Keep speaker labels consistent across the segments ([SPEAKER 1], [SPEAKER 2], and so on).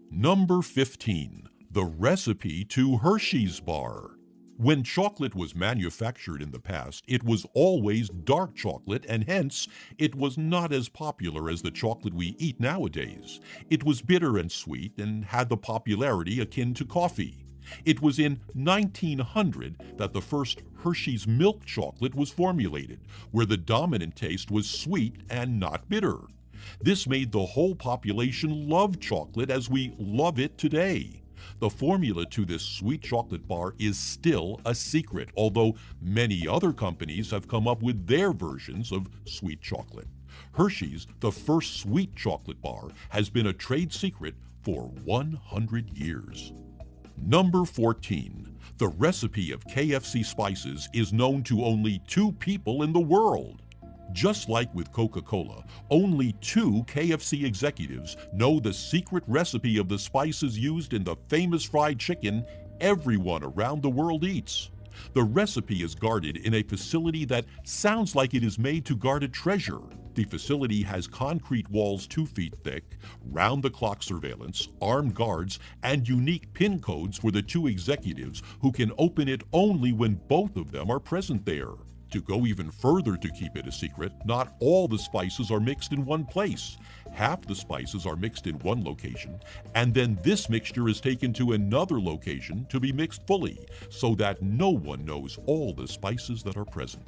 [SPEAKER 1] Number 15. The recipe to Hershey's bar. When chocolate was manufactured in the past, it was always dark chocolate, and hence it was not as popular as the chocolate we eat nowadays. It was bitter and sweet and had the popularity akin to coffee. It was in 1900 that the first Hershey's milk chocolate was formulated, where the dominant taste was sweet and not bitter. This made the whole population love chocolate as we love it today. The formula to this sweet chocolate bar is still a secret, although many other companies have come up with their versions of sweet chocolate. Hershey's, the first sweet chocolate bar, has been a trade secret for 100 years. Number 14. The recipe of KFC spices is known to only 2 people in the world. Just like with Coca-Cola, only 2 KFC executives know the secret recipe of the spices used in the famous fried chicken everyone around the world eats. The recipe is guarded in a facility that sounds like it is made to guard a treasure. The facility has concrete walls 2 feet thick, round-the-clock surveillance, armed guards, and unique PIN codes for the 2 executives who can open it only when both of them are present there. To go even further to keep it a secret, not all the spices are mixed in one place. Half the spices are mixed in one location, and then this mixture is taken to another location to be mixed fully, so that no one knows all the spices that are present.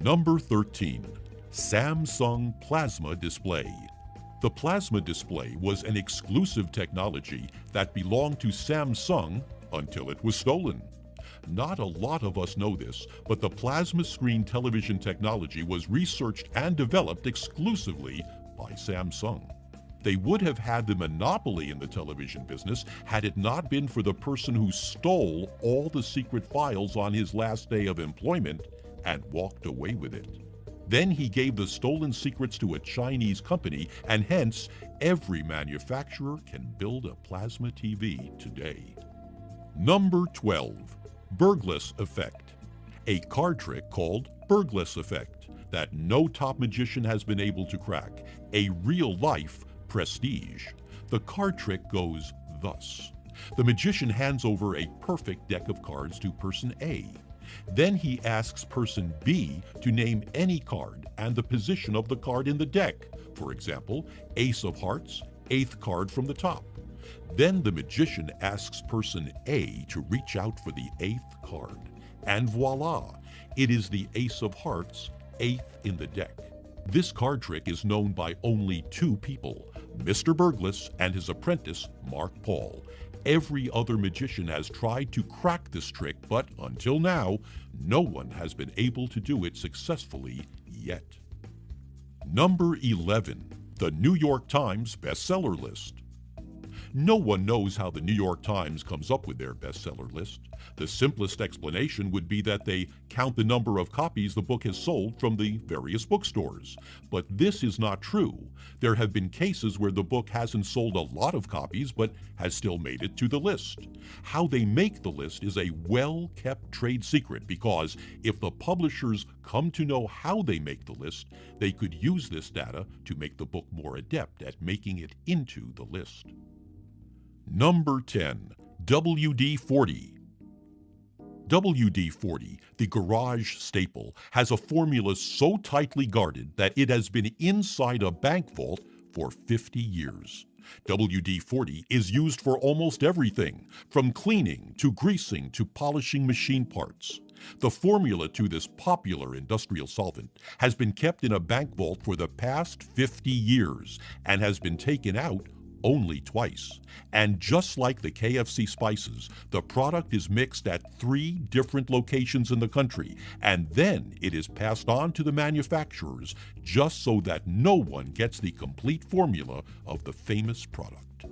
[SPEAKER 1] Number 13. Samsung Plasma Display. The plasma display was an exclusive technology that belonged to Samsung until it was stolen. Not a lot of us know this, but the plasma screen television technology was researched and developed exclusively by Samsung. They would have had the monopoly in the television business had it not been for the person who stole all the secret files on his last day of employment and walked away with it. Then he gave the stolen secrets to a Chinese company, and hence every manufacturer can build a plasma TV today. Number 12. Burgless effect. A card trick called burgless effect that no top magician has been able to crack. A real-life prestige. The card trick goes thus. The magician hands over a perfect deck of cards to person A. Then he asks person B to name any card and the position of the card in the deck. For example, Ace of Hearts, 8th card from the top. Then the magician asks person A to reach out for the 8th card. And voila, it is the Ace of Hearts, 8th in the deck. This card trick is known by only 2 people, Mr. Burgless and his apprentice, Mark Paul. Every other magician has tried to crack this trick, but until now, no one has been able to do it successfully yet. Number 11. The New York Times bestseller list. No one knows how the New York Times comes up with their bestseller list. The simplest explanation would be that they count the number of copies the book has sold from the various bookstores. But this is not true. There have been cases where the book hasn't sold a lot of copies but has still made it to the list. How they make the list is a well-kept trade secret, because if the publishers come to know how they make the list, they could use this data to make the book more adept at making it into the list. Number 10. WD-40. WD-40, the garage staple, has a formula so tightly guarded that it has been inside a bank vault for 50 years. WD-40 is used for almost everything, from cleaning to greasing to polishing machine parts. The formula to this popular industrial solvent has been kept in a bank vault for the past 50 years and has been taken out only twice. And just like the KFC spices, the product is mixed at 3 different locations in the country, and then it is passed on to the manufacturers just so that no one gets the complete formula of the famous product.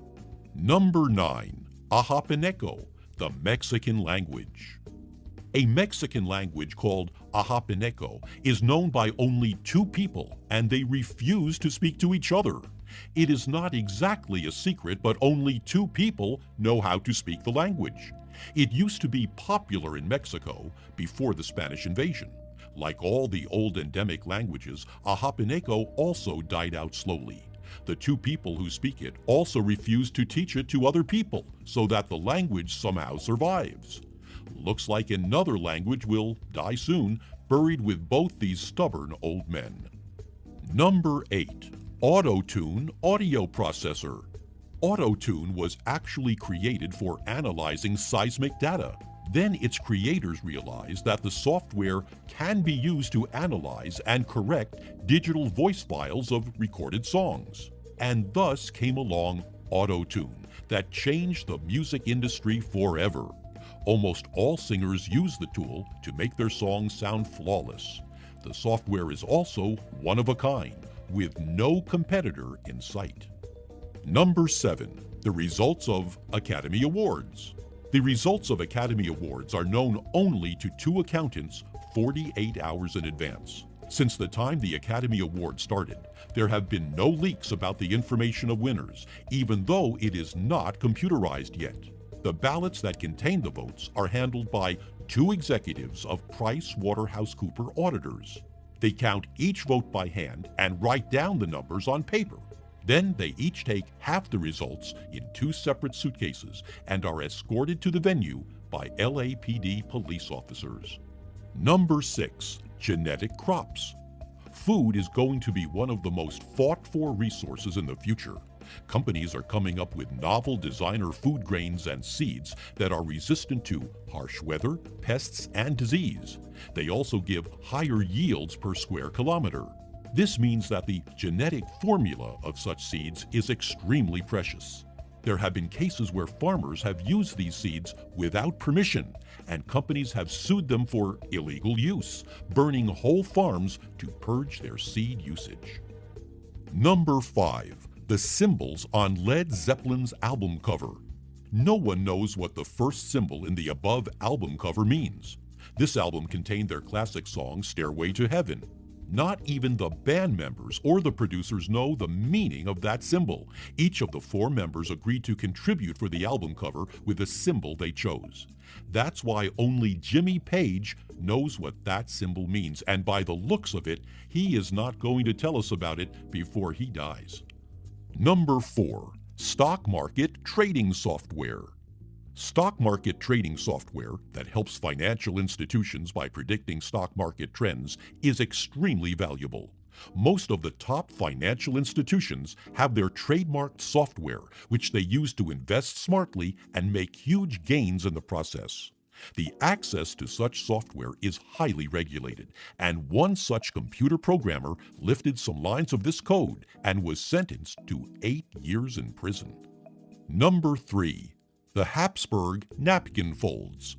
[SPEAKER 1] Number 9. Ahapaneco, the Mexican language. A Mexican language called Ahapaneco is known by only 2 people, and they refuse to speak to each other. It is not exactly a secret, but only 2 people know how to speak the language. It used to be popular in Mexico before the Spanish invasion. Like all the old endemic languages, Ahapaneco also died out slowly. The two people who speak it also refuse to teach it to other people so that the language somehow survives. Looks like another language will die soon, buried with both these stubborn old men. Number 8. Auto-Tune Audio Processor. Auto-Tune was actually created for analyzing seismic data. Then its creators realized that the software can be used to analyze and correct digital voice files of recorded songs. And thus came along Auto-Tune that changed the music industry forever. Almost all singers use the tool to make their songs sound flawless. The software is also one of a kind, with no competitor in sight. Number 7. The results of Academy Awards. The results of Academy Awards are known only to two accountants 48 hours in advance. Since the time the Academy Awards started, there have been no leaks about the information of winners, even though it is not computerized yet. The ballots that contain the votes are handled by two executives of PricewaterhouseCoopers auditors. They count each vote by hand and write down the numbers on paper. Then they each take half the results in two separate suitcases and are escorted to the venue by LAPD police officers. Number 6. Genetic crops. Food is going to be one of the most fought-for resources in the future. Companies are coming up with novel designer food grains and seeds that are resistant to harsh weather, pests, and disease. They also give higher yields per square kilometer. This means that the genetic formula of such seeds is extremely precious. There have been cases where farmers have used these seeds without permission, and companies have sued them for illegal use, burning whole farms to purge their seed usage. Number 5. The symbols on Led Zeppelin's album cover. No one knows what the first symbol in the above album cover means. This album contained their classic song, Stairway to Heaven. Not even the band members or the producers know the meaning of that symbol. Each of the 4 members agreed to contribute for the album cover with the symbol they chose. That's why only Jimmy Page knows what that symbol means, and by the looks of it, he is not going to tell us about it before he dies. Number 4. Stock market trading software. Stock market trading software that helps financial institutions by predicting stock market trends is extremely valuable. Most of the top financial institutions have their trademarked software, which they use to invest smartly and make huge gains in the process. The access to such software is highly regulated, and one such computer programmer lifted some lines of this code and was sentenced to 8 years in prison. Number 3. The Habsburg Napkin Folds.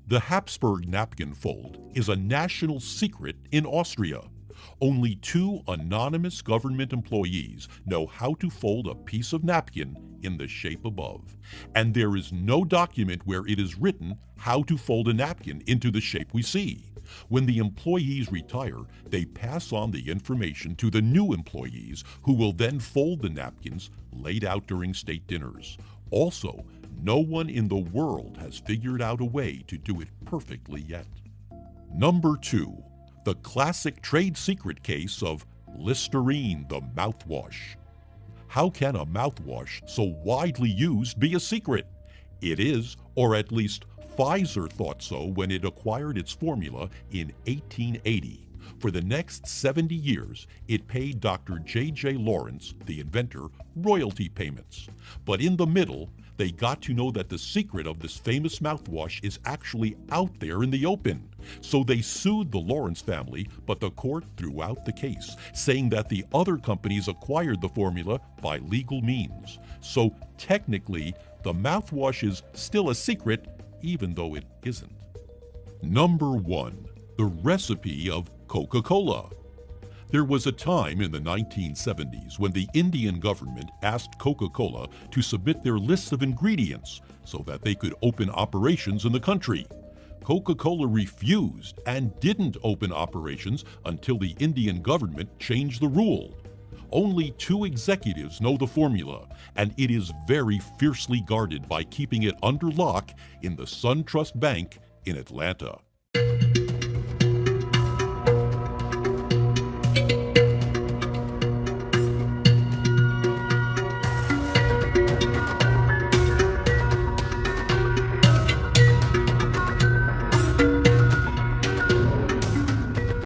[SPEAKER 1] The Habsburg napkin fold is a national secret in Austria. Only 2 anonymous government employees know how to fold a piece of napkin in the shape above, and there is no document where it is written how to fold a napkin into the shape we see. When the employees retire, they pass on the information to the new employees, who will then fold the napkins laid out during state dinners. Also, no one in the world has figured out a way to do it perfectly yet. Number 2. The classic trade secret case of Listerine the mouthwash. How can a mouthwash so widely used be a secret? It is, or at least Pfizer thought so when it acquired its formula in 1880. For the next 70 years, it paid Dr. J.J. Lawrence, the inventor, royalty payments. But in the middle, they got to know that the secret of this famous mouthwash is actually out there in the open. So they sued the Lawrence family, but the court threw out the case, saying that the other companies acquired the formula by legal means. So technically, the mouthwash is still a secret, even though it isn't. Number 1. The recipe of Coca-Cola. There was a time in the 1970s when the Indian government asked Coca-Cola to submit their lists of ingredients so that they could open operations in the country. Coca-Cola refused and didn't open operations until the Indian government changed the rule. Only 2 executives know the formula, and it is very fiercely guarded by keeping it under lock in the SunTrust Bank in Atlanta.